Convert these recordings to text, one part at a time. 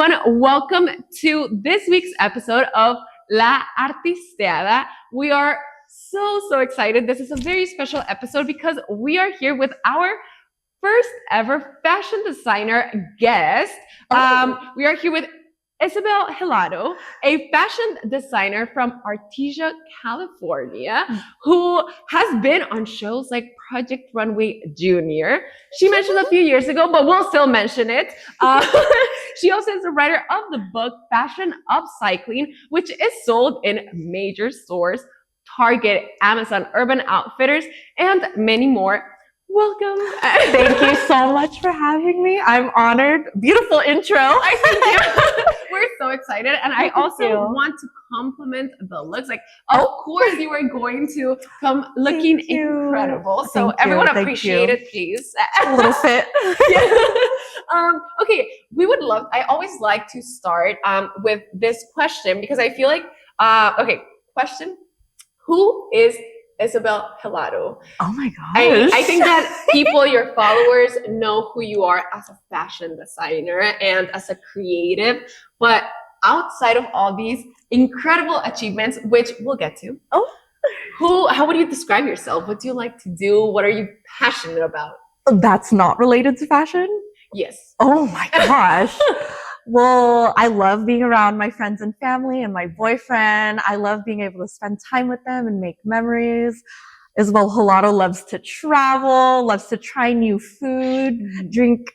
everyone. Welcome to this week's episode of La Artisteada. We are so excited. This is a very special episode because we are here with our first ever fashion designer guest. We are here with Ysabel Hilado, a fashion designer from Artesia, California, who has been on shows like Project Runway Junior. She mentioned a few years ago, but we'll still mention it. She also is the writer of the book Fashion Upcycling, which is sold in major stores, Target, Amazon, Urban Outfitters, and many more. Welcome. Thank you so much for having me. I'm honored. Beautiful intro. We're so excited. And I also want to compliment the looks. Like, of course, you are going to come looking incredible. So everyone appreciate it, please. A little fit. Okay, we would love, I always like to start with this question because I feel like, question. Who is Ysabel Hilado? Oh my gosh. I think that people, your followers, know who you are as a fashion designer and as a creative. But outside of all these incredible achievements, which we'll get to, how would you describe yourself? What do you like to do? What are you passionate about? That's not related to fashion? Yes. Oh my gosh. Well, I love being around my friends and family and my boyfriend. I love being able to spend time with them and make memories. Ysabel Hilado loves to travel, loves to try new food, drink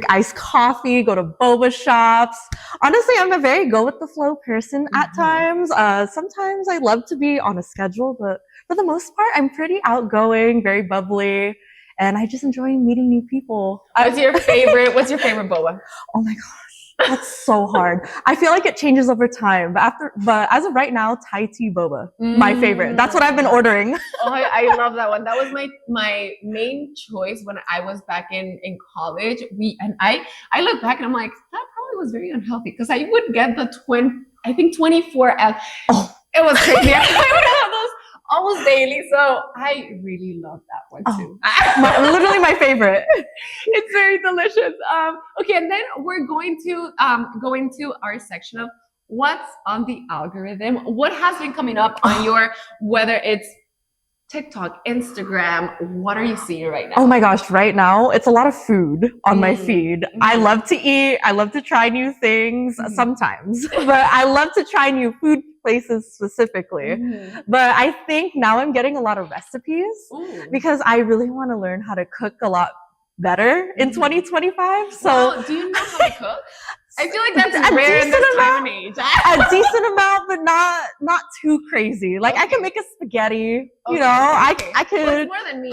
iced coffee, go to boba shops. Honestly, I'm a very go with the flow person at times. Sometimes I love to be on a schedule, but for the most part, I'm pretty outgoing, very bubbly, and I just enjoy meeting new people. What's your favorite boba? Oh my gosh. That's so hard. I feel like it changes over time, but as of right now, Thai tea boba, my favorite. That's what I've been ordering. I love that one. That was my main choice when I was back in college. I look back and I'm like, that probably was very unhealthy because I would get the 24 L. Oh, it was crazy. I would have those almost daily. So I really love that one too. Literally my favorite. It's very delicious. Okay, and then we're going to go into our section of what's on the algorithm. What has been coming up on your, whether it's TikTok, Instagram, what are you seeing right now? Oh my gosh, right now it's a lot of food on my feed. I love to eat. I love to try new things sometimes, but I love to try new food places specifically. But I think now I'm getting a lot of recipes because I really want to learn how to cook a lot better in 2025. So well, do you know how to cook? I feel like that's rare in this time and age. A decent amount, but not too crazy. Like I can make a spaghetti, you know, I could. Well, it's more than me.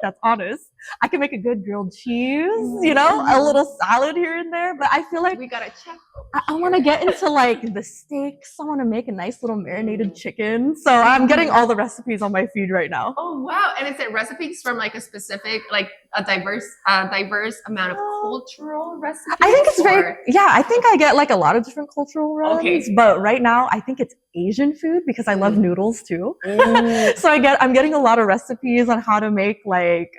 That's honest. I can make a good grilled cheese, you know, a little salad here and there. But I feel like we gotta check. I want to get into like the steaks. I want to make a nice little marinated chicken. So I'm getting all the recipes on my feed right now. Oh wow! And is it recipes from like a specific, like a diverse amount of cultural recipes? I think it's I think I get like a lot of different cultural runs. Okay. But right now I think it's Asian food because I love noodles too. So I'm getting a lot of recipes on how to make like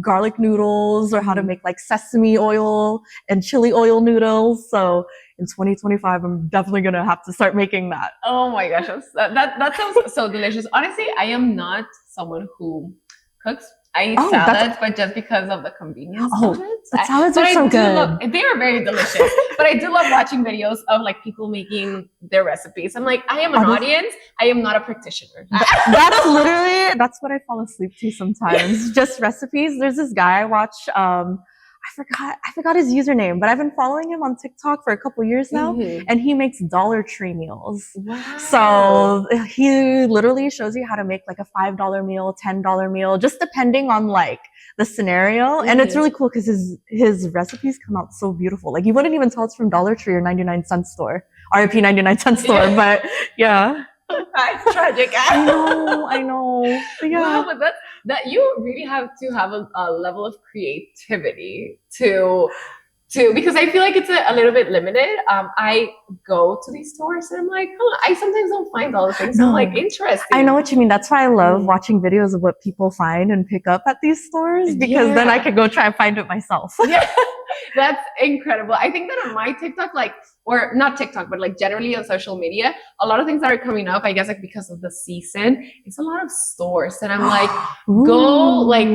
garlic noodles or how to make like sesame oil and chili oil noodles. So in 2025, I'm definitely going to have to start making that. Oh my gosh. That sounds so delicious. Honestly, I am not someone who cooks. I eat salads, but just because of the convenience of it. But salads are so good. They are very delicious. But I do love watching videos of like people making their recipes. I'm like, I am an audience. I am not a practitioner. That's what I fall asleep to sometimes. Just recipes. There's this guy I watch. I forgot his username, but I've been following him on TikTok for a couple years now, and he makes Dollar Tree meals. Wow. So he literally shows you how to make like a $5 meal, $10 meal, just depending on like the scenario. And it's really cool because his recipes come out so beautiful. Like you wouldn't even tell it's from Dollar Tree or 99-cent store, RIP 99-cent store, but yeah. That's tragic. I know. Yeah. Wow, but that you really have to have a level of creativity to because I feel like it's a little bit limited. I go to these stores and I'm like, I sometimes don't find all the things I'm like interesting. I know what you mean. That's why I love watching videos of what people find and pick up at these stores because then I can go try and find it myself. Yeah. That's incredible. I think that on my TikTok, like, or not TikTok, but like generally on social media, a lot of things that are coming up, I guess, like because of the season, it's a lot of stores. And I'm like, go, like,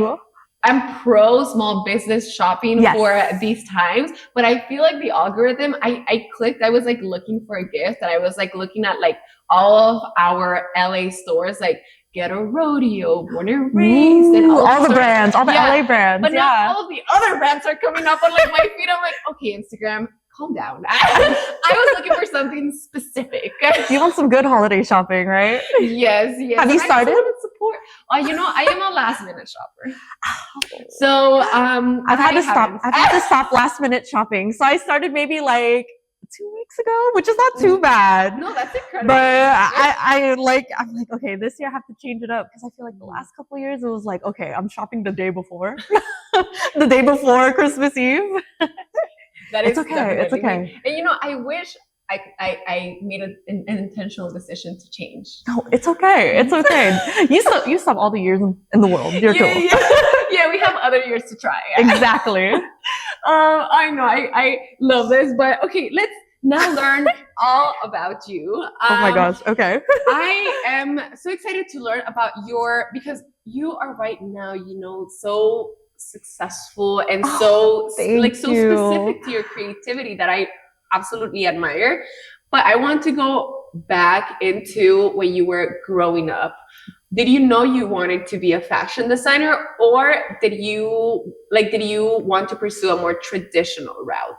I'm pro small business shopping for these times, but I feel like the algorithm, I clicked, I was like looking for a gift, and I was like looking at like all of our LA stores, like Get a Rodeo, Born and Raised, and all the brands, all the LA brands. But not all of the other brands are coming up on like my feed. I'm like, okay, Instagram, calm down. I was looking for something specific. You want some good holiday shopping, right? Yes. Have you started? Support. You know, I am a last minute shopper. So I've had to stop last minute shopping. So I started maybe like 2 weeks ago, which is not too bad. No, that's incredible. But I'm like, okay, this year I have to change it up, because I feel like the last couple of years it was like, okay, I'm shopping the day before, the day before Christmas Eve. It's okay. It's okay. And you know, I wish I made an intentional decision to change. No, it's okay. It's okay. You still have all the years in the world. You're cool. Yeah, we have other years to try. Exactly. I know. I love this, but okay, let's now learn all about you. Oh my gosh. Okay. I am so excited to learn about because you are right now, you know, so successful and so specific to your creativity that I absolutely admire. But I want to go back into when you were growing up. Did you know you wanted to be a fashion designer, or did you want to pursue a more traditional route?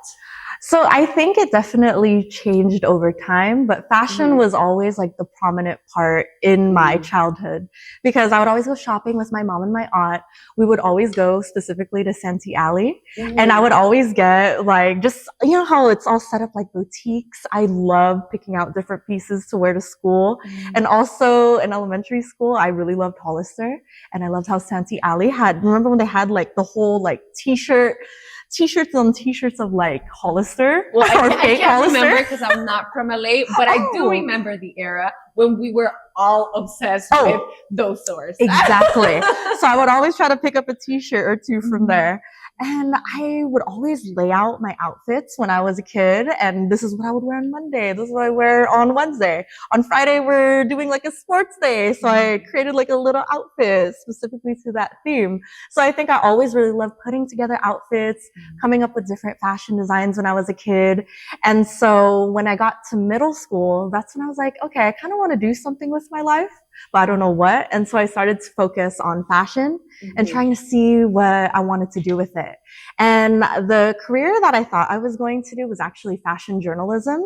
So I think it definitely changed over time, but fashion was always like the prominent part in my childhood, because I would always go shopping with my mom and my aunt. We would always go specifically to Santee Alley, and I would always get like, just, you know how it's all set up like boutiques. I love picking out different pieces to wear to school. And also in elementary school, I really loved Hollister, and I loved how Santee Alley remember when they had like the whole like t-shirts on t-shirts of like Hollister, or I can't remember because I'm not from LA, but I do remember the era when we were all obsessed with those stores. Exactly. So I would always try to pick up a t-shirt or two from there. And I would always lay out my outfits when I was a kid. And this is what I would wear on Monday. This is what I wear on Wednesday. On Friday, we're doing like a sports day. So I created like a little outfit specifically to that theme. So I think I always really loved putting together outfits, coming up with different fashion designs when I was a kid. And so when I got to middle school, that's when I was like, okay, I kind of want to do something with my life, but I don't know what. And so I started to focus on fashion and trying to see what I wanted to do with it. And the career that I thought I was going to do was actually fashion journalism,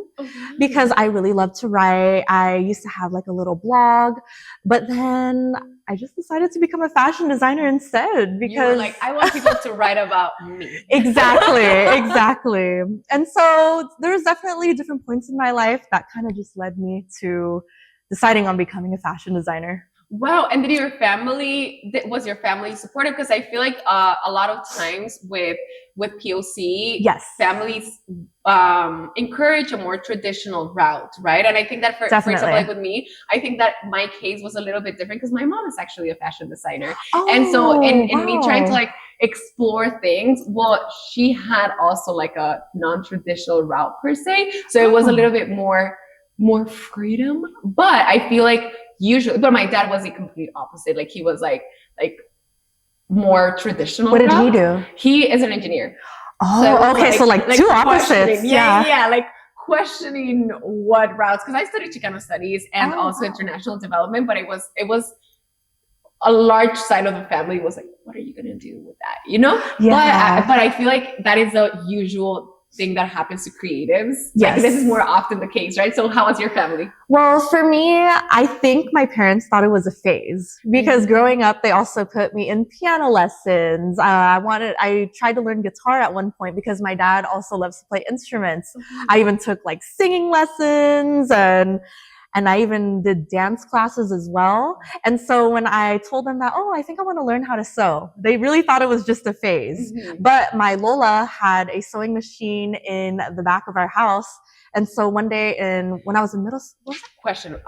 because I really love to write. I used to have like a little blog, but then I just decided to become a fashion designer instead, because you were like, I want people to write about me. Exactly. And so there's definitely different points in my life that kind of just led me to deciding on becoming a fashion designer. Wow. And was your family supportive? Because I feel like a lot of times with POC, families encourage a more traditional route, right? And I think that for example, like with me, I think that my case was a little bit different because my mom is actually a fashion designer. And so in me trying to like explore things, well, she had also like a non-traditional route per se. So it was a little bit more freedom. But I feel like but my dad was the complete opposite. Like he was like more traditional. What did he do? He is an engineer. Oh, okay. So like two opposites. Yeah. Like questioning what routes, because I studied Chicano studies and also international development, but it was a large side of the family was like, what are you going to do with that? You know? Yeah. But I feel like that is the usual thing that happens to creatives. Yes. Like, this is more often the case, right? So how was your family? Well, for me, I think my parents thought it was a phase, because growing up, they also put me in piano lessons. I tried to learn guitar at one point because my dad also loves to play instruments. I even took like singing lessons, and I even did dance classes as well. And so when I told them that, I think I want to learn how to sew, they really thought it was just a phase. But my Lola had a sewing machine in the back of our house. And so one day when I was in middle school. Question.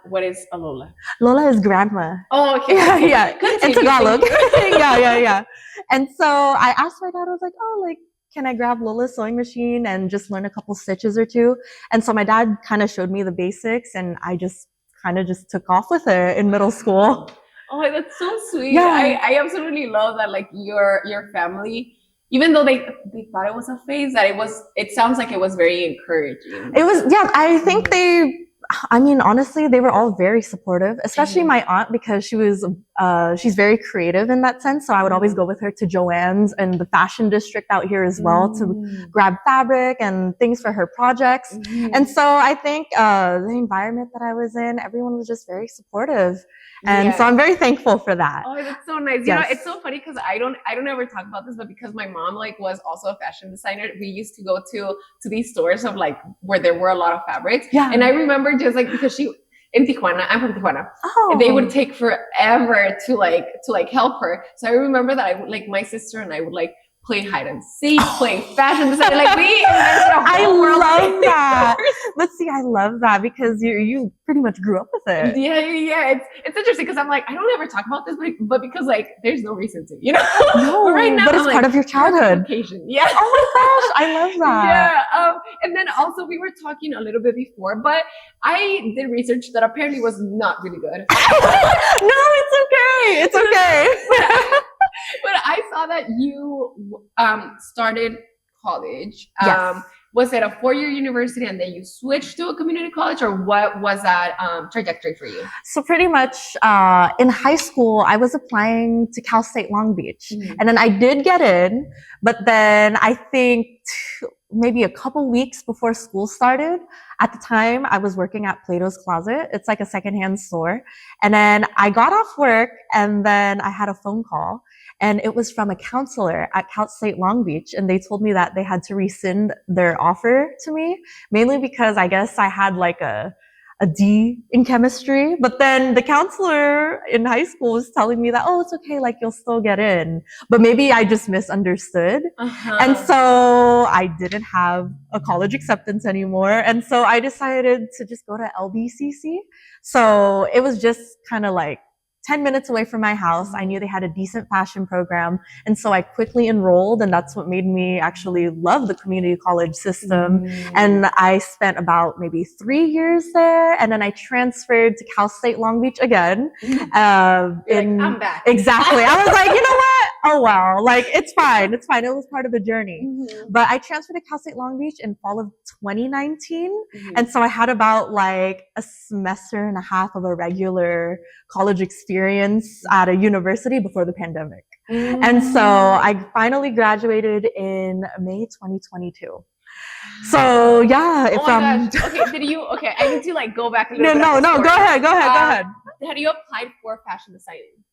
What is a Lola? Lola is grandma. Oh, okay. Yeah. In Tagalog. Yeah. And so I asked my dad, I was like, can I grab Lola's sewing machine and just learn a couple stitches or two? And so my dad kind of showed me the basics, and I just kind of just took off with it in middle school. Oh, that's so sweet. Yeah. I absolutely love that, like your family, even though they thought it was a phase, that it sounds like it was very encouraging. It was, yeah, I think honestly, they were all very supportive, especially my aunt, because she's very creative in that sense. So I would always go with her to Joann's and the fashion district out here as well to grab fabric and things for her projects. And so I think the environment that I was in, everyone was just very supportive. And so I'm very thankful for that. Oh, that's so nice. You know, it's so funny because I don't ever talk about this, but because my mom like was also a fashion designer, we used to go to these stores of like where there were a lot of fabrics. Yeah. And I remember just like, because she in Tijuana, I'm from Tijuana. Oh. They would take forever to help her. So I remember that I would, like, my sister and I would like play hide and seek, play fashion design. Like we invented a whole world. I love that. But see, I love that because you pretty much grew up with it. Yeah. It's interesting because I'm like, I don't ever talk about this, but because like there's no reason to, you know. No, but right now, but it's like, part of your childhood. Yeah. Oh my gosh, I love that. Yeah. And then also we were talking a little bit before, but I did research that apparently was not really good. No, it's okay. But I saw that you started college. Yes. Was it a 4-year university and then you switched to a community college, or what was that trajectory for you? So pretty much in high school, I was applying to Cal State Long Beach. And then I did get in, but then I think maybe a couple weeks before school started, at the time I was working at Plato's Closet. It's like a secondhand store. And then I got off work and then I had a phone call. And it was from a counselor at Cal State Long Beach. And they told me that they had to rescind their offer to me, mainly because I guess I had like a D in chemistry. But then the counselor in high school was telling me that, oh, it's okay, like you'll still get in. But maybe I just misunderstood. And so I didn't have a college acceptance anymore. And so I decided to just go to LBCC. So it was just kind of like 10 minutes away from my house. I knew they had a decent fashion program. And so I quickly enrolled, and that's what made me actually love the community college system. And I spent about maybe 3 years there. And then I transferred to Cal State Long Beach again. I'm back. Exactly. I was like, you know what? Oh, wow. Like, it's fine. It was part of the journey. But I transferred to Cal State Long Beach in fall of 2019. And so I had about like a semester and a half of a regular college experience at a university before the pandemic. And so I finally graduated in May 2022. So yeah, if okay, I need to like go back a little bit. No, go ahead. Had you applied for fashion designing?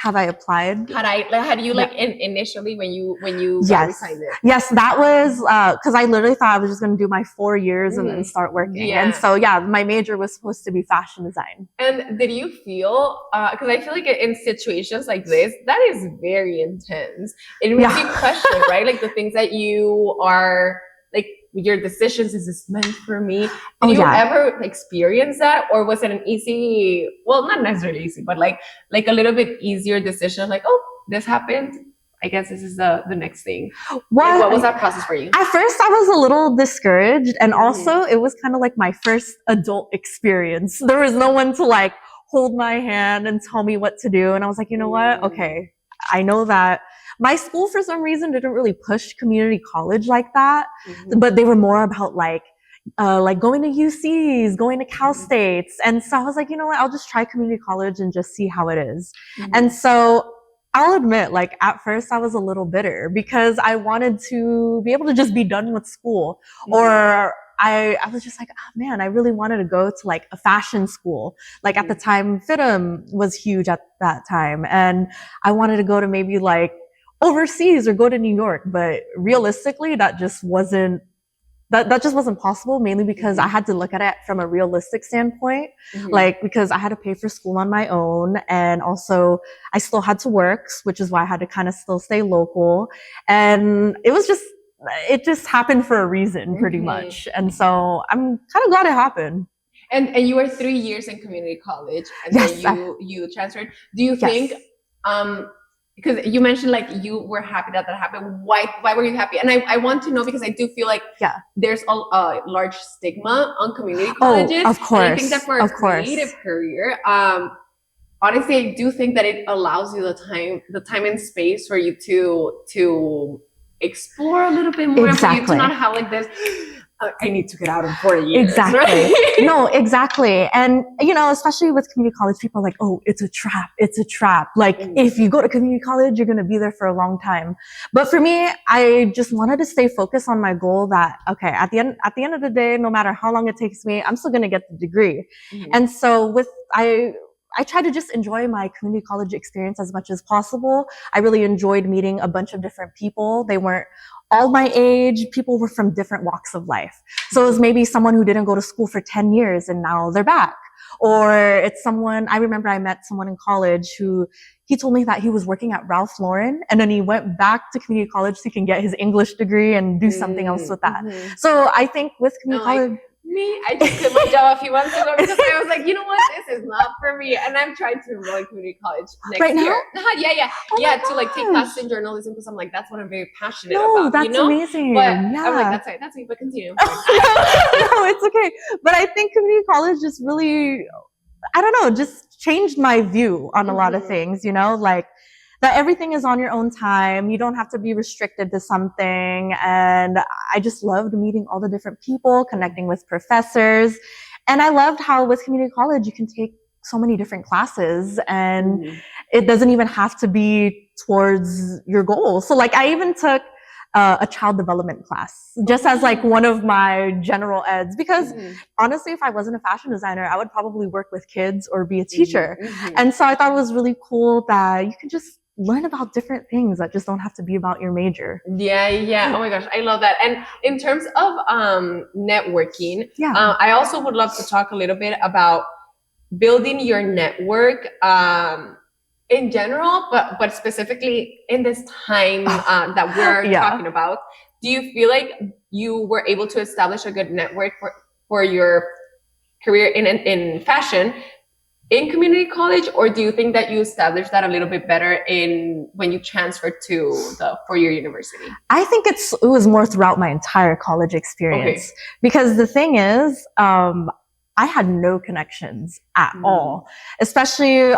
Have I applied? Had you like initially when you resigned it? Yes, that was because I literally thought I was just going to do my 4 years and then start working. And so my major was supposed to be fashion design. And did you feel because I feel like in situations like this, that is very intense. It makes you question, right? Like the things that you are like, your decisions, is this meant for me? Did you ever experience that, or was it an easy, well, not necessarily easy, but like a little bit easier decision, like, oh, this happened, I guess this is the next thing? What was that process for you? At first I was a little discouraged, and also it was kind of like my first adult experience. There was no one to like hold my hand and tell me what to do, and I was like, you know what, okay, I know that my school, for some reason, didn't really push community college like that, but they were more about like going to UCs, going to Cal States. And so I was like, you know what, I'll just try community college and just see how it is. And so I'll admit, like at first I was a little bitter because I wanted to be able to just be done with school, or I was just like, oh man, I really wanted to go to like a fashion school. Like at the time, FITM was huge at that time. And I wanted to go to maybe like overseas or go to New York. But realistically, that just wasn't possible, mainly because I had to look at it from a realistic standpoint. Like, because I had to pay for school on my own. And also I still had to work, which is why I had to kind of still stay local. And it just happened for a reason, pretty much. And so I'm kind of glad it happened. And you were 3 years in community college, and then you transferred. Do you think because you mentioned like you were happy that happened. Why were you happy? And I want to know, because I do feel like there's a large stigma on community colleges. Of course. And I think that for a creative career, honestly, I do think that it allows you the time and space for you to explore a little bit more, for you to not have like this, I need to get out in 4 years. Exactly. Right? No, exactly. And, you know, especially with community college, people are like, oh, it's a trap. It's a trap. Like, if you go to community college, you're going to be there for a long time. But for me, I just wanted to stay focused on my goal that, okay, at the end of the day, no matter how long it takes me, I'm still going to get the degree. And so I try to just enjoy my community college experience as much as possible. I really enjoyed meeting a bunch of different people. They weren't all my age. People were from different walks of life. So it was maybe someone who didn't go to school for 10 years and now they're back. Or it's someone, I remember I met someone in college he told me that he was working at Ralph Lauren and then he went back to community college so he can get his English degree and do something else with that. So I think with community college, I just quit my job a few months ago because I was like, you know what, this is not for me. And I'm trying to enroll in community college next year. Yeah, to like take classes in journalism, because I'm like, that's what I'm very passionate about. That's amazing. But I'm like, that's me, but continue. No, it's okay. But I think community college just really, I don't know, just changed my view on a lot of things, you know, like that everything is on your own time. You don't have to be restricted to something. And I just loved meeting all the different people, connecting with professors. And I loved how with community college, you can take so many different classes and it doesn't even have to be towards your goals. So like I even took a child development class just as like one of my general eds, because honestly, if I wasn't a fashion designer, I would probably work with kids or be a teacher. And so I thought it was really cool that you can just learn about different things that just don't have to be about your major. Yeah. Oh my gosh, I love that. And in terms of networking, I also would love to talk a little bit about building your network in general, but specifically in this time that we're talking about. Do you feel like you were able to establish a good network for your career in fashion in community college, or do you think that you established that a little bit better when you transferred to the four-year university? I think it was more throughout my entire college experience, because the thing is, I had no connections at all, especially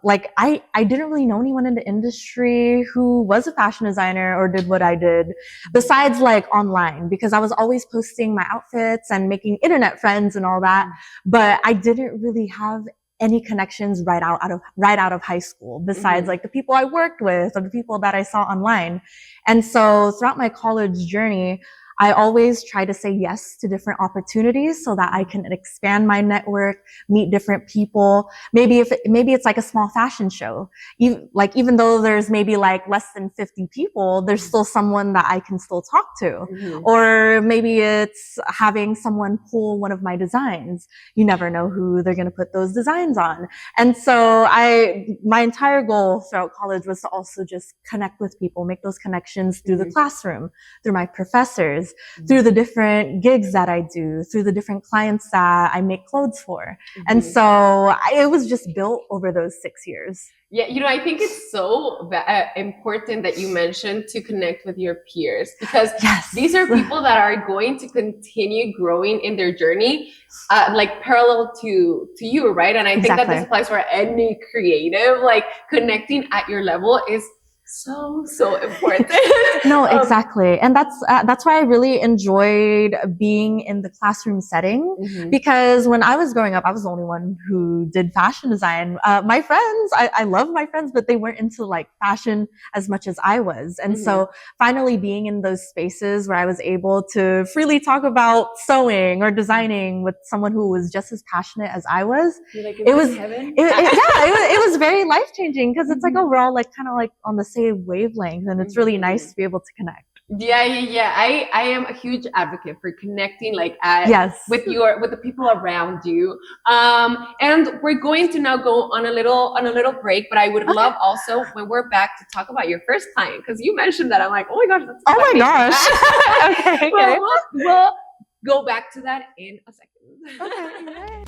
like I didn't really know anyone in the industry who was a fashion designer or did what I did besides like online, because I was always posting my outfits and making internet friends and all that. But I didn't really have any connections right out of high school besides like the people I worked with or the people that I saw online. And so throughout my college journey, I always try to say yes to different opportunities so that I can expand my network, meet different people. Maybe it's like a small fashion show. Even though there's maybe like less than 50 people, there's still someone that I can still talk to. Or maybe it's having someone pull one of my designs. You never know who they're going to put those designs on. And so my entire goal throughout college was to also just connect with people, make those connections through the classroom, through my professors, through the different gigs that I do, through the different clients that I make clothes for. And so it was just built over those 6 years. Yeah, I think it's so important that you mentioned to connect with your peers, because these are people that are going to continue growing in their journey, like parallel to you, right? And I think that this applies for any creative, like connecting at your level is so important. No, exactly. And that's why I really enjoyed being in the classroom setting, because when I was growing up, I was the only one who did fashion design. My friends, I love my friends, but they weren't into like fashion as much as I was. And so finally being in those spaces where I was able to freely talk about sewing or designing with someone who was just as passionate as I was, it was very life-changing, because it's like, oh, we're all like kind of like on the same wavelength, and it's really nice to be able to connect. Yeah. I am a huge advocate for connecting with the people around you. And we're going to now go on a little break, but I would love also when we're back to talk about your first client, because you mentioned that. I'm like, oh my gosh, that's okay. We'll go back to that in a second. Okay.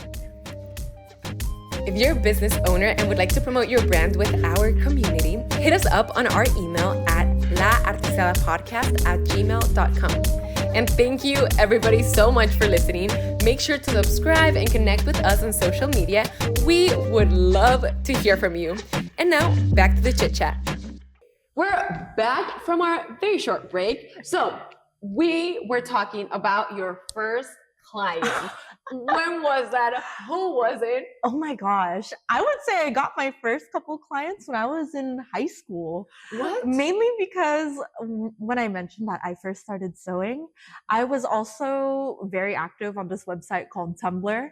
If you're a business owner and would like to promote your brand with our community, hit us up on our email at laartisteadapodcast@gmail.com. And thank you everybody so much for listening. Make sure to subscribe and connect with us on social media. We would love to hear from you. And now back to the chit chat. We're back from our very short break. So we were talking about your first client. When was that? Who was it? Oh my gosh. I would say I got my first couple clients when I was in high school. What? Mainly because when I mentioned that I first started sewing, I was also very active on this website called Tumblr.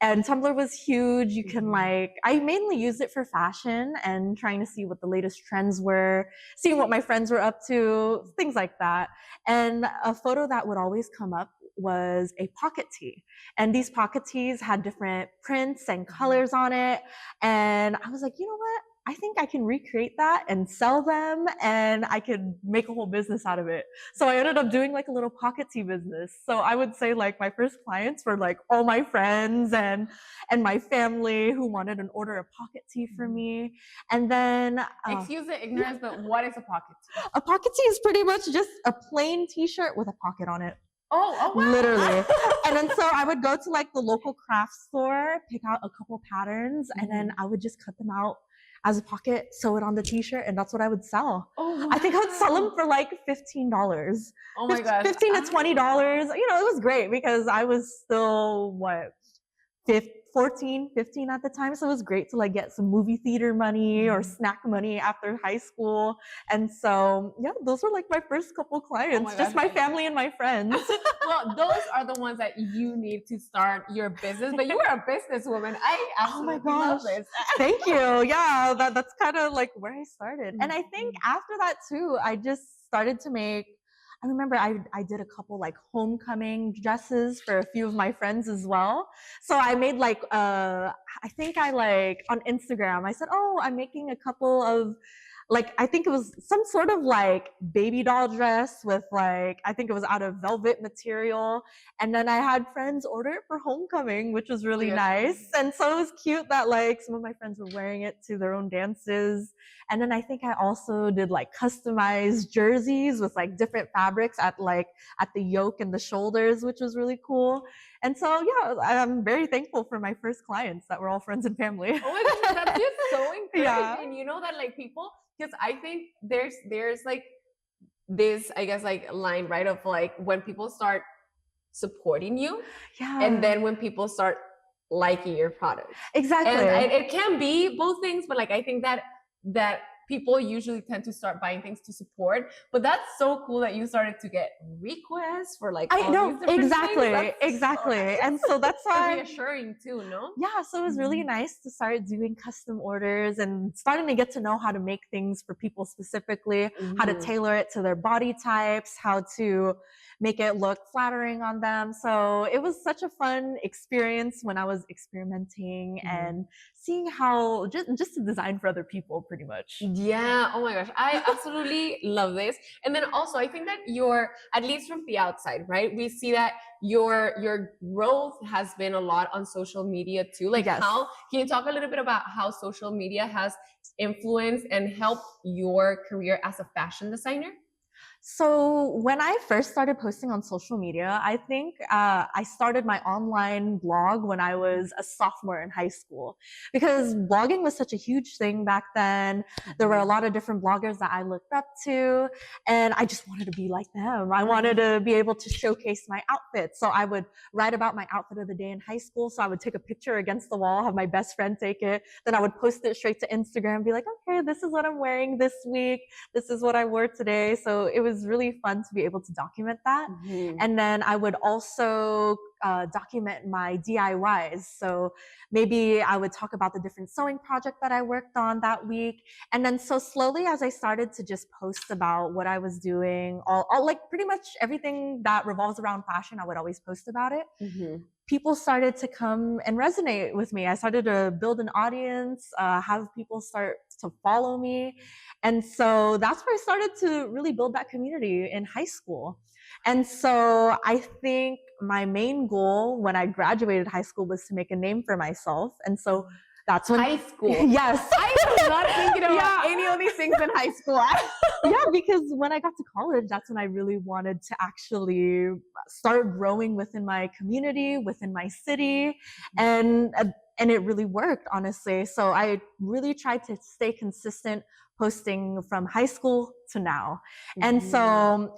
And Tumblr was huge. You can I mainly used it for fashion and trying to see what the latest trends were, seeing what my friends were up to, things like that. And a photo that would always come up was a pocket tee. And these pocket tees had different prints and colors on it. And I was like, you know what? I think I can recreate that and sell them and I could make a whole business out of it. So I ended up doing like a little pocket tee business. So I would say like my first clients were like all my friends and my family who wanted an order of pocket tee for me. And then excuse the ignorance, but what is a pocket tee? A pocket tee is pretty much just a plain t-shirt with a pocket on it. Oh, wow. Literally. And then so I would go to like the local craft store, pick out a couple patterns, and then I would just cut them out as a pocket, sew it on the t-shirt, and that's what I would sell. Oh, wow. I think I would sell them for like $15. Oh my gosh. $15 to $20. You know, it was great because I was still 14, 15 at the time. So it was great to like get some movie theater money or snack money after high school. And so, yeah, those were like my first couple clients, just my family and my friends. Well, those are the ones that you need to start your business, but you were a businesswoman. I absolutely love this. Thank you. Yeah, that's kind of like where I started. And I think after that too, I just started to make, I remember I did a couple like homecoming dresses for a few of my friends as well. So I made like, I think I like on Instagram, I said, oh, I'm making a couple of like, I think it was some sort of like baby doll dress with like, I think it was out of velvet material. And then I had friends order it for homecoming, which was really nice. And so it was cute that like some of my friends were wearing it to their own dances. And then I think I also did like customized jerseys with like different fabrics at the yoke and the shoulders, which was really cool. And so, yeah, I'm very thankful for my first clients that were all friends and family. Oh my gosh, that's just so encouraging. Yeah. And you know that like people, because I think there's like this, I guess, like line, right, of like when people start supporting you, and then when people start liking your product. Exactly. And it can be both things, but like I think that people usually tend to start buying things to support. But that's so cool that you started to get requests for like all I know, these different things. exactly. And so that's why reassuring too, no? Yeah, so it was really nice to start doing custom orders and starting to get to know how to make things for people specifically, how to tailor it to their body types, how to make it look flattering on them. So it was such a fun experience when I was experimenting and seeing how just to design for other people pretty much. Yeah. Oh my gosh. I absolutely love this. And then also I think that at least from the outside, right? We see that your growth has been a lot on social media too. Like how can you talk a little bit about how social media has influenced and helped your career as a fashion designer? So when I first started posting on social media, I think I started my online blog when I was a sophomore in high school because blogging was such a huge thing back then. There were a lot of different bloggers that I looked up to and I just wanted to be like them. I wanted to be able to showcase my outfit. So I would write about my outfit of the day in high school. So I would take a picture against the wall, have my best friend take it. Then I would post it straight to Instagram and be like, okay, this is what I'm wearing this week. This is what I wore today. So it was really fun to be able to document that. And then I would also document my DIYs. So maybe I would talk about the different sewing project that I worked on that week. And then so slowly as I started to just post about what I was doing, all like pretty much everything that revolves around fashion, I would always post about it. People started to come and resonate with me. I started to build an audience, have people start to follow me. And so that's where I started to really build that community in high school. And so I think my main goal when I graduated high school was to make a name for myself. And so that's when high school. Yes. I was not thinking about Yeah. any of these things in high school. Yeah, because when I got to college, that's when I really wanted to actually start growing within my community, within my city, and it really worked, honestly. So I really tried to stay consistent, posting from high school to now. And so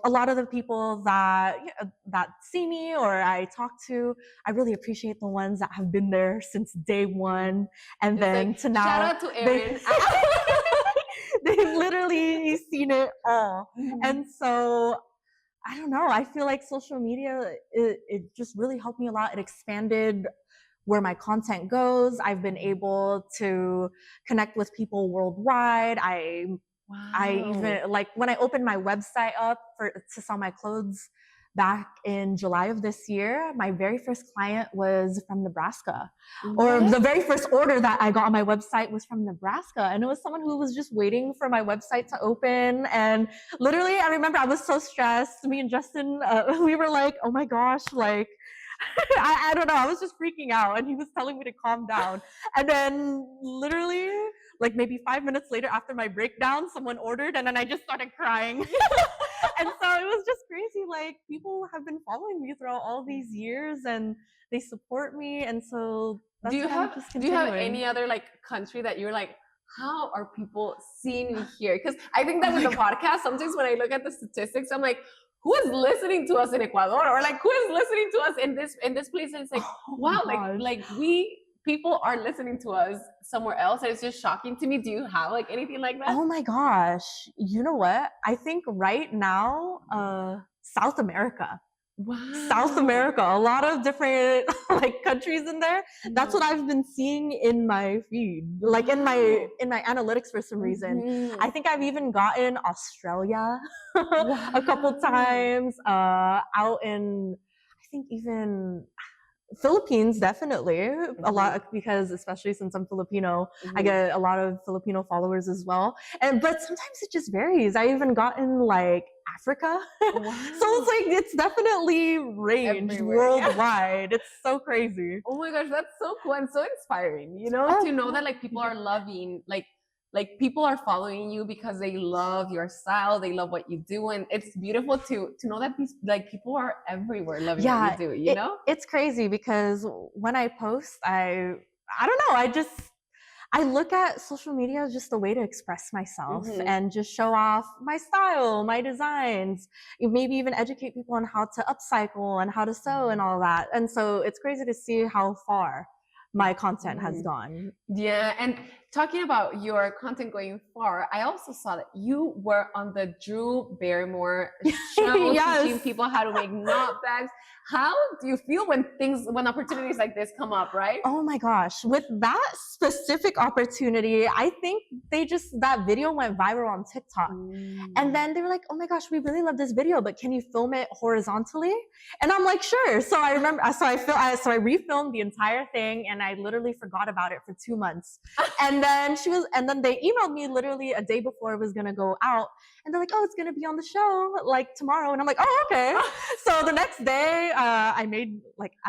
a lot of the people that see me or I talk to, I really appreciate the ones that have been there since day one, and then like, to now. Shout out to Erin. They've literally seen it all. And so I don't know, I feel like social media, it just really helped me a lot. It expanded where my content goes. I've been able to connect with people worldwide. I even, like, when I opened my website up to sell my clothes back in July of this year, my very first client was from Nebraska. Or the very first order that I got on my website was from Nebraska. And it was someone who was just waiting for my website to open. And literally, I remember I was so stressed. Me and Justin, we were like, oh my gosh, like, I don't know. I was just freaking out, and he was telling me to calm down. And then literally, like maybe 5 minutes later after my breakdown, someone ordered, and then I just started crying. And so it was just crazy. Like, people have been following me throughout all these years, and they support me. And so that's do you have any other like country that you're like, how are people seeing me here? Because I think that with the podcast, sometimes when I look at the statistics, I'm like, who is listening to us in Ecuador, or like who is listening to us in this place? And it's like, wow, like people are listening to us somewhere else, and it's just shocking to me. Do you have like anything like that? Oh my gosh, you know what? I think right now, South America. Wow. South America, a lot of different like countries in there. That's what I've been seeing in my feed, like in my analytics for some reason. I think I've even gotten Australia a couple times, out in, I think even Philippines, definitely a lot, because especially since I'm Filipino, I get a lot of Filipino followers as well. But sometimes it just varies. I even gotten like Africa. So it's like, it's definitely ranged worldwide. It's so crazy. Oh my gosh, that's so cool and so inspiring, you know, to know that like people are loving, like people are following you because they love your style, they love what you do, and it's beautiful to know that these like people are everywhere loving what you do, you know? It's crazy because when I post, I don't know, I look at social media as just a way to express myself and just show off my style, my designs, maybe even educate people on how to upcycle and how to sew and all that. And so it's crazy to see how far my content has gone. Yeah, and talking about your content going far, I also saw that you were on the Drew Barrymore show teaching people how to make knot bags. How do you feel when opportunities like this come up, right? Oh my gosh. With that specific opportunity, I think that video went viral on TikTok. And then they were like, oh my gosh, we really love this video, but can you film it horizontally? And I'm like, sure. So I remember, so I refilmed the entire thing, and I literally forgot about it for 2 months. And then they emailed me literally a day before it was going to go out. And they're like, oh, it's going to be on the show like tomorrow. And I'm like, oh, okay. So the next day, I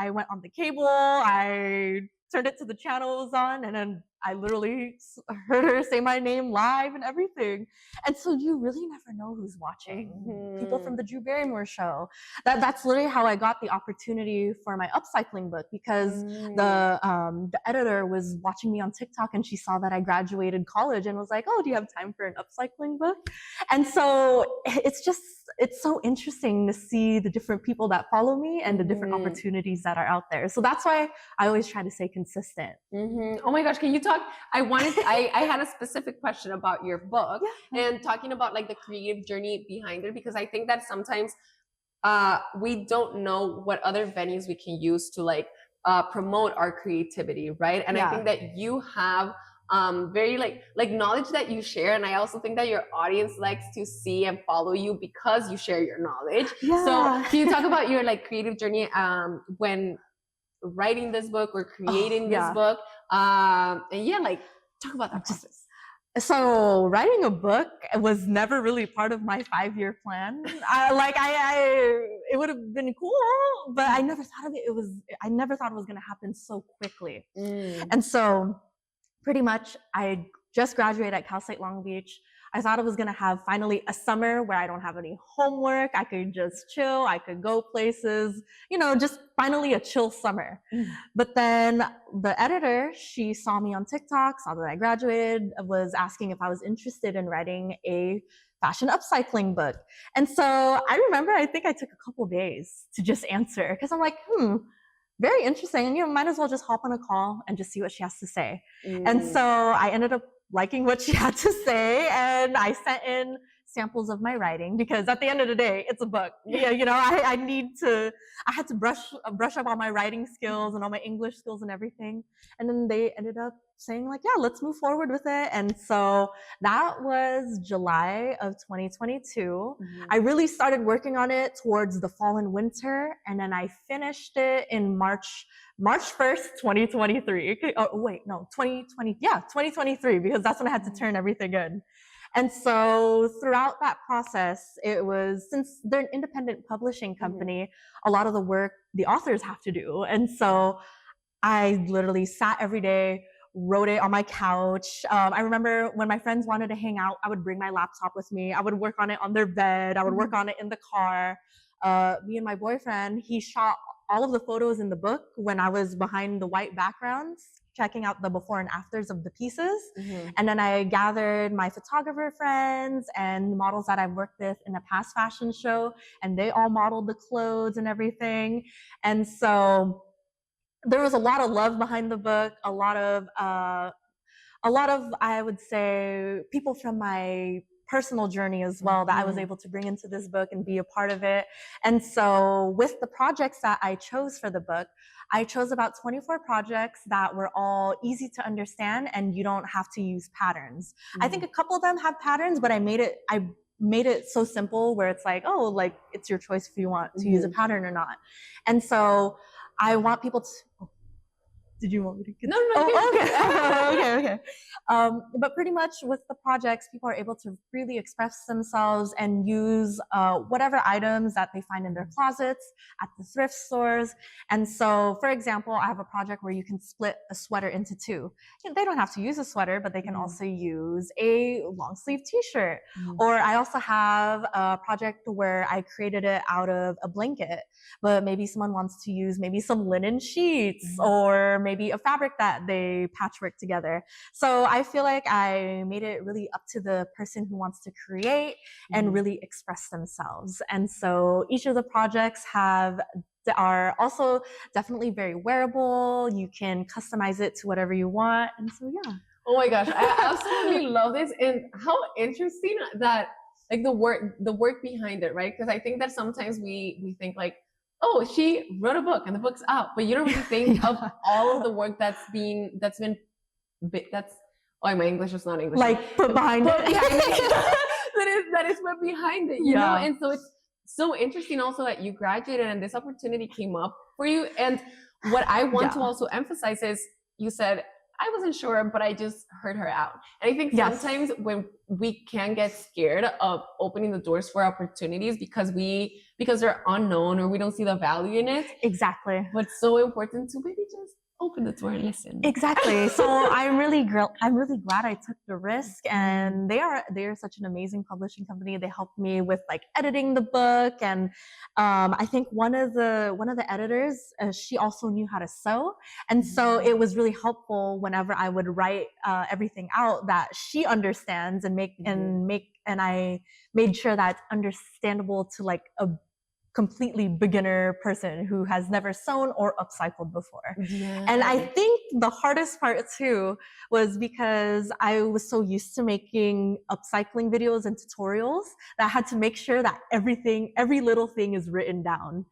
went on the cable, I turned it to the channel it was on, and then I literally heard her say my name live and everything. And so you really never know who's watching. People from the Drew Barrymore show. That's literally how I got the opportunity for my upcycling book, because the editor was watching me on TikTok, and she saw that I graduated college and was like, oh, do you have time for an upcycling book? And so it's so interesting to see the different people that follow me and the different opportunities that are out there. So that's why I always try to stay consistent. Oh my gosh, can you talk? I had a specific question about your book and talking about like the creative journey behind it, because I think that sometimes we don't know what other venues we can use to like promote our creativity, right? And I think that you have very like knowledge that you share, and I also think that your audience likes to see and follow you because you share your knowledge. So can you talk about your like creative journey when writing this book or creating this book, and like talk about that process. So writing a book was never really part of my 5-year plan. It would have been cool, but I never thought of it. I never thought it was going to happen so quickly. And so pretty much I just graduated at Cal State Long Beach. I thought I was going to have finally a summer where I don't have any homework. I could just chill. I could go places, just finally a chill summer. But then the editor, she saw me on TikTok, saw that I graduated, was asking if I was interested in writing a fashion upcycling book. And so I remember, I think I took a couple days to just answer because I'm like, very interesting. Might as well just hop on a call and just see what she has to say. And so I ended up liking what she had to say, and I sent in samples of my writing because at the end of the day, it's a book. Yeah, I had to brush up on my writing skills and all my English skills and everything. And then they ended up saying like, yeah, let's move forward with it. And so that was July of 2022. I really started working on it towards the fall and winter, and then I finished it in March 1st, 2023. Oh, wait, no, 2020. Yeah, 2023, because that's when I had to turn everything in. And so throughout that process, it was, since they're an independent publishing company, a lot of the work the authors have to do. And so I literally sat every day, wrote it on my couch. I remember when my friends wanted to hang out, I would bring my laptop with me. I would work on it on their bed. I would work on it in the car. Me and my boyfriend, he shot all of the photos in the book when I was behind the white backgrounds, checking out the before and afters of the pieces. And then I gathered my photographer friends and models that I've worked with in a past fashion show, and they all modeled the clothes and everything. And so there was a lot of love behind the book, a lot of, I would say, people from my personal journey as well that I was able to bring into this book and be a part of it. And so with the projects that I chose for the book, I chose about 24 projects that were all easy to understand, and you don't have to use patterns. I think a couple of them have patterns, but I made it so simple where it's like, oh, like it's your choice if you want to use a pattern or not. And so I want people to, did you want me to get No. Okay. But pretty much with the projects, people are able to freely express themselves and use whatever items that they find in their closets, at the thrift stores. And so, for example, I have a project where you can split a sweater into two. They don't have to use a sweater, but they can also use a long sleeve t-shirt. Or I also have a project where I created it out of a blanket, but maybe someone wants to use maybe some linen sheets or maybe a fabric that they patchwork together. So I feel like I made it really up to the person who wants to create and really express themselves. And so each of the projects are also definitely very wearable. You can customize it to whatever you want. And so, yeah. Oh my gosh, I absolutely love this. And how interesting that, like, the work behind it, right? Because I think that sometimes we think like, oh, she wrote a book and the book's out, but you don't really think of all of the work that's oh, my English is not English. Like put behind it. that is put behind it, you know? And so it's so interesting also that you graduated and this opportunity came up for you. And what I want to also emphasize is you said, I wasn't sure, but I just heard her out. And I think sometimes when we can get scared of opening the doors for opportunities because they're unknown or we don't see the value in it. Exactly. But it's so important to maybe just open the door and listen. Exactly. So I'm really glad I took the risk, and they are such an amazing publishing company. They helped me with like editing the book, and I think one of the editors, she also knew how to sew, and so it was really helpful whenever I would write everything out that she understands and I made sure that it's understandable to like a completely beginner person who has never sewn or upcycled before. And I think the hardest part too was because I was so used to making upcycling videos and tutorials that I had to make sure that every little thing is written down.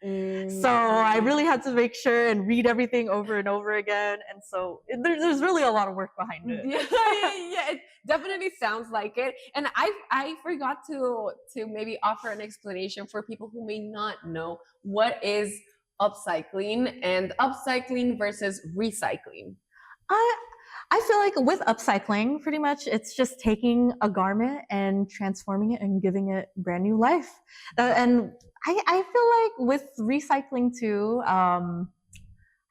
So I really had to make sure and read everything over and over again. And so there's really a lot of work behind it. Yeah, it definitely sounds like it. And I forgot to maybe offer an explanation for people who may not know what is upcycling and upcycling versus recycling. I feel like with upcycling, pretty much it's just taking a garment and transforming it and giving it brand new life. And I feel like with recycling too,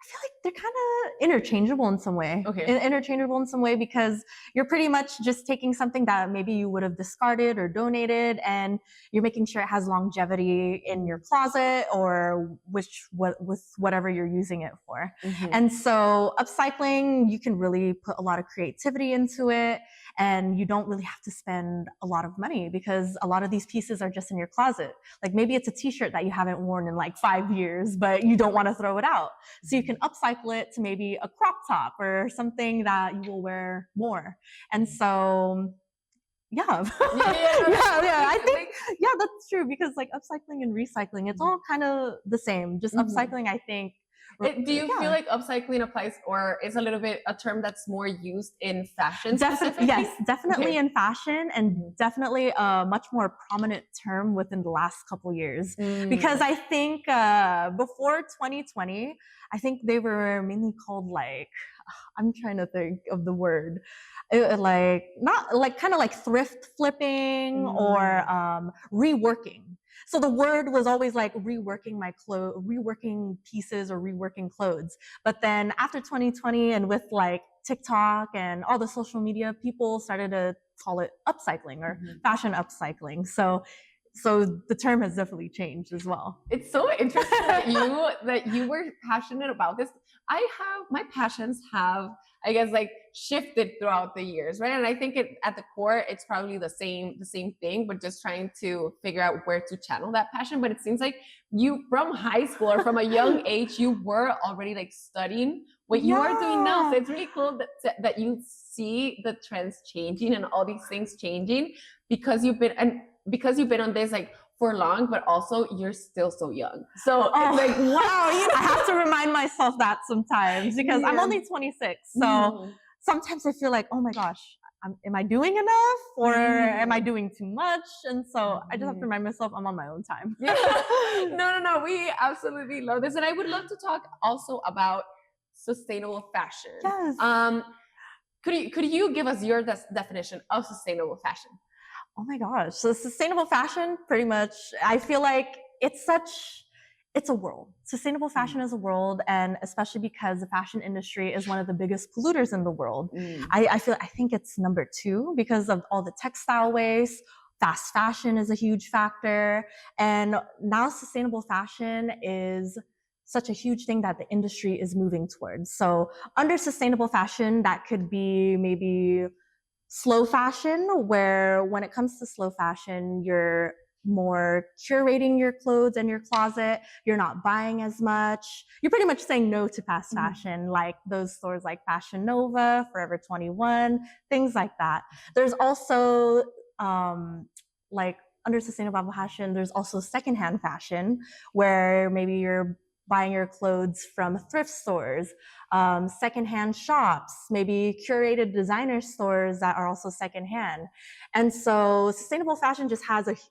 I feel like they're kind of interchangeable in some way. Okay. Interchangeable in some way because you're pretty much just taking something that maybe you would have discarded or donated, and you're making sure it has longevity in your closet or with whatever you're using it for. Mhm. And so upcycling, you can really put a lot of creativity into it, and you don't really have to spend a lot of money because a lot of these pieces are just in your closet. Like maybe it's a t-shirt that you haven't worn in like 5 years, but you don't want to throw it out. So you can upcycle it to maybe a crop top or something that you will wear more. And so, yeah. I think, yeah, that's true because like upcycling and recycling, it's all kind of the same. Just upcycling, I think. Do you feel like upcycling applies, or is a little bit a term that's more used in fashion specifically? Yes, definitely in fashion, and definitely a much more prominent term within the last couple years. Because I think before 2020, I think they were mainly called like, I'm trying to think of the word, like not like kind of like thrift flipping or reworking. So the word was always like reworking pieces or reworking clothes. But then after 2020 and with like TikTok and all the social media, people started to call it upcycling or fashion upcycling. So the term has definitely changed as well. It's so interesting that you were passionate about this. My passions have, I guess, like shifted throughout the years, right? And I think at the core, it's probably the same thing, but just trying to figure out where to channel that passion. But it seems like you, from high school or from a young age, you were already like studying what you are doing now. So it's really cool that you see the trends changing and all these things changing because you've been on this like for long, but also you're still so young. So it's like, wow, I have to remind myself that sometimes because I'm only 26. So sometimes I feel like, oh my gosh, am I doing enough or am I doing too much? And so I just have to remind myself I'm on my own time. No. We absolutely love this. And I would love to talk also about sustainable fashion. Yes. Could you give us your definition of sustainable fashion? Oh my gosh. So sustainable fashion, pretty much, I feel like it's a world. Sustainable fashion is a world, and especially because the fashion industry is one of the biggest polluters in the world. I think it's number 2 because of all the textile waste. Fast fashion is a huge factor. And now sustainable fashion is such a huge thing that the industry is moving towards. So under sustainable fashion, that could be maybe slow fashion, where when it comes to slow fashion, you're more curating your clothes and your closet. You're not buying as much. You're pretty much saying no to fast fashion, like those stores like Fashion Nova, Forever 21, things like that. There's also, like under sustainable fashion, there's also secondhand fashion, where maybe you're buying your clothes from thrift stores, secondhand shops, maybe curated designer stores that are also secondhand. And so sustainable fashion just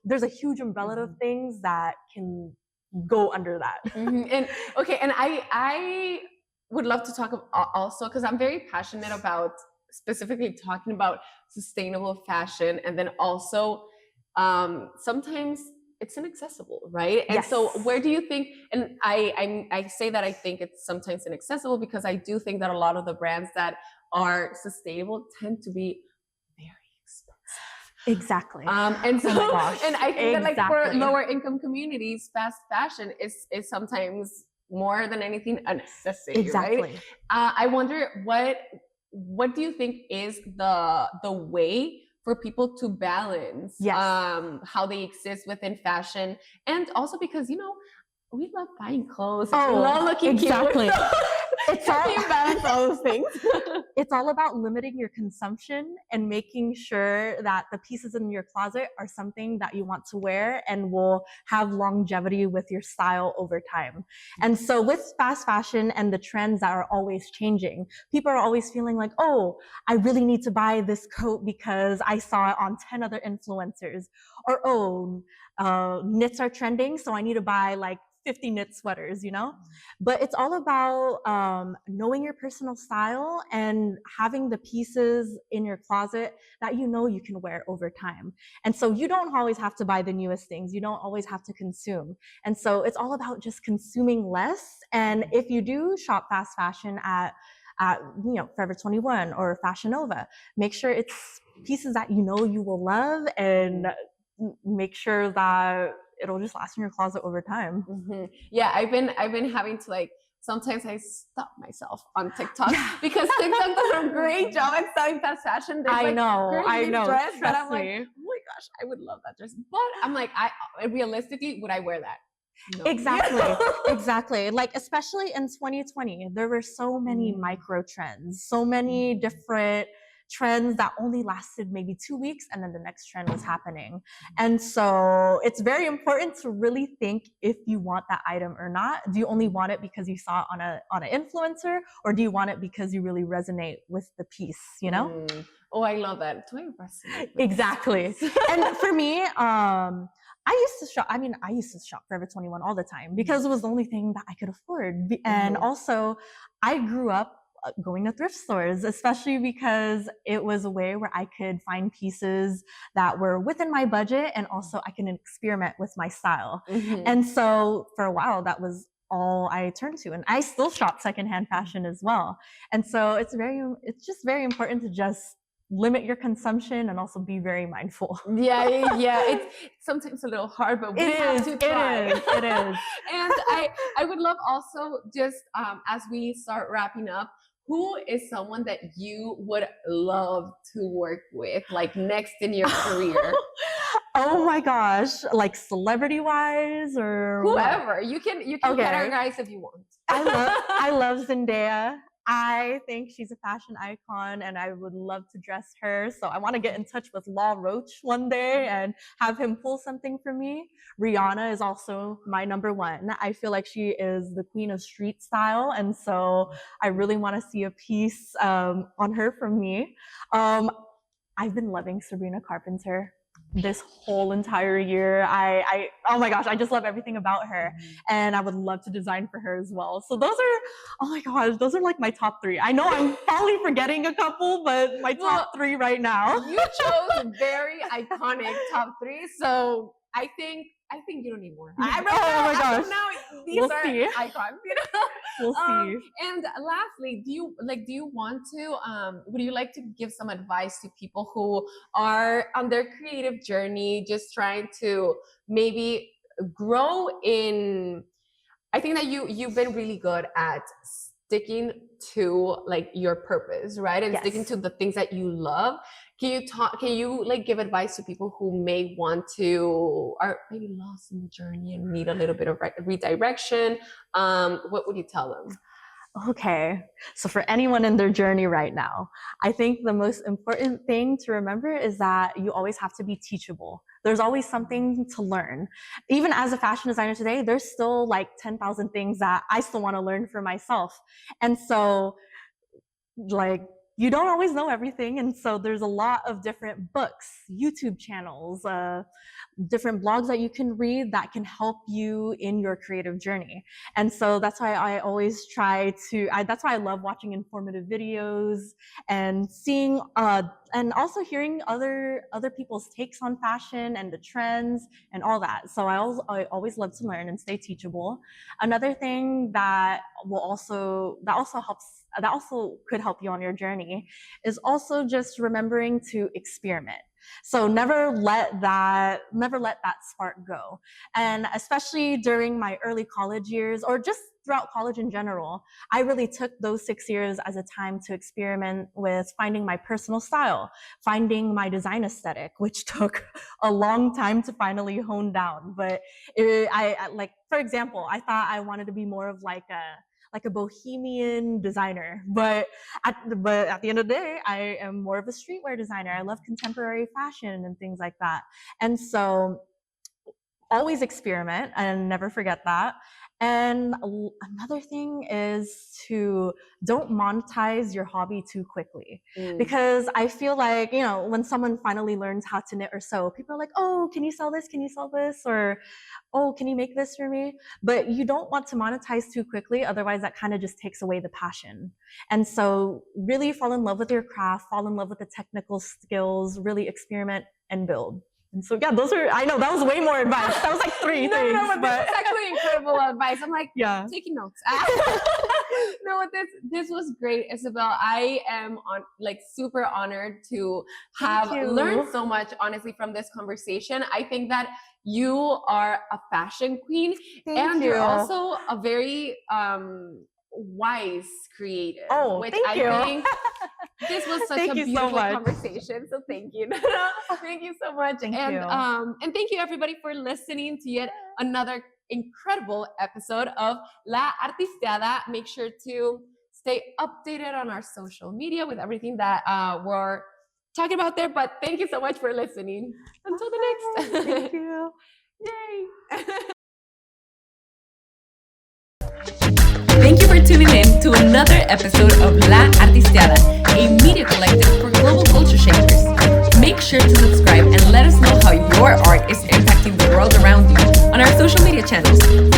there's a huge umbrella of things that can go under that. And I would love to talk also, because I'm very passionate about specifically talking about sustainable fashion, and then also sometimes it's inaccessible, right? And so where do you think, and I say that I think it's sometimes inaccessible because I do think that a lot of the brands that are sustainable tend to be very expensive. Exactly. And so, and I think that like for lower income communities, fast fashion is sometimes more than anything a necessity, right? I wonder what do you think is the way for people to balance how they exist within fashion, and also because we love buying clothes, we love looking cute. It's all balance all those things. It's all about limiting your consumption and making sure that the pieces in your closet are something that you want to wear and will have longevity with your style over time. And so with fast fashion and the trends that are always changing, people are always feeling like, oh, I really need to buy this coat because I saw it on 10 other influencers. Or, oh, knits are trending, so I need to buy like 50 knit sweaters, But it's all about knowing your personal style and having the pieces in your closet that you know you can wear over time. And so you don't always have to buy the newest things. You don't always have to consume. And so it's all about just consuming less. And if you do shop fast fashion at Forever 21 or Fashion Nova, make sure it's pieces that you know you will love, and make sure that it'll just last in your closet over time. Yeah, I've been having to, like, sometimes I stop myself on TikTok because TikTok does a great job at selling fast fashion. There's, I know. Dress that I'm like, oh my gosh, I would love that dress. But I'm like, realistically, would I wear that? No. Exactly. Like, especially in 2020, there were so many micro trends, so many different trends that only lasted maybe 2 weeks, and then the next trend was happening. And so it's very important to really think if you want that item or not. Do you only want it because you saw it on an influencer, or do you want it because you really resonate with the piece, you know? Oh, I love that. Do I resonate with exactly. And for me, I used to shop Forever 21 all the time because it was the only thing that I could afford. And also, I grew up going to thrift stores, especially because it was a way where I could find pieces that were within my budget, and also I can experiment with my style. And so for a while, that was all I turned to. And I still shop secondhand fashion as well. And so it's just very important to just limit your consumption and also be very mindful. Yeah. It's sometimes a little hard, but we have to try. It is. And I would love also, just as we start wrapping up, who is someone that you would love to work with, like, next in your career? Oh my gosh, like celebrity wise, or whoever. what? You can categorize if you want. I love Zendaya. I think she's a fashion icon, and I would love to dress her. So I want to get in touch with Law Roach one day and have him pull something for me. Rihanna is also my number one. I feel like she is the queen of street style. And so I really want to see a piece on her from me. I've been loving Sabrina Carpenter this whole entire year. Oh my gosh, I just love everything about her, and I would love to design for her as well. So those are like my top three. I know I'm probably forgetting a couple, but my top three right now. You chose very iconic top three, so I think you don't need more. Oh my gosh. Now these are see. icons, you know? We'll see. And lastly, do you want to, would you like to give some advice to people who are on their creative journey, just trying to maybe grow in, I think that you've been really good at sticking to, like, your purpose, right? And sticking to the things that you love. Can you like give advice to people who may want to, are maybe lost in the journey and need a little bit of redirection? What would you tell them? Okay. So for anyone in their journey right now, I think the most important thing to remember is that you always have to be teachable. There's always something to learn. Even as a fashion designer today, there's still like 10,000 things that I still want to learn for myself. And so, like, you don't always know everything. And so there's a lot of different books, YouTube channels, different blogs that you can read that can help you in your creative journey. And so that's why I always that's why I love watching informative videos and seeing, and also hearing other people's takes on fashion and the trends and all that. So I always love to learn and stay teachable. Another thing that also could help you on your journey is also just remembering to experiment. So never let that spark go. And especially during my early college years, or just throughout college in general, I really took those 6 years as a time to experiment with finding my personal style, finding my design aesthetic, which took a long time to finally hone down. But for example, I thought I wanted to be more of like a bohemian designer, but at the end of the day, I am more of a streetwear designer. I love contemporary fashion and things like that. And so always experiment and never forget that. And another thing is to don't monetize your hobby too quickly. Because I feel like, you know, when someone finally learns how to knit or sew, people are like, oh, can you sell this? Can you sell this? Or, oh, can you make this for me? But you don't want to monetize too quickly. Otherwise, that kind of just takes away the passion. And so really fall in love with your craft, fall in love with the technical skills, really experiment and build. And so, yeah, those are, I know that was way more advice. That was like three things. No, but this is actually incredible advice. I'm like, yeah, taking notes. No, this was great, Ysabel. I am super honored to have learned so much, honestly, from this conversation. I think that you are a fashion queen, and you're also a very wise creative. Oh, thank you. I think this was such a beautiful conversation. So thank you. Thank you so much. Thank you. And thank you everybody for listening to yet another incredible episode of La Artisteada. Make sure to stay updated on our social media with everything that we're talking about there. But thank you so much for listening. Until the next. Thank you. Yay. Thank you for tuning in to another episode of La Artisteada, a media collective for global culture shapers. Make sure to subscribe and let us know how your art is impacting the world around you on our social media channels.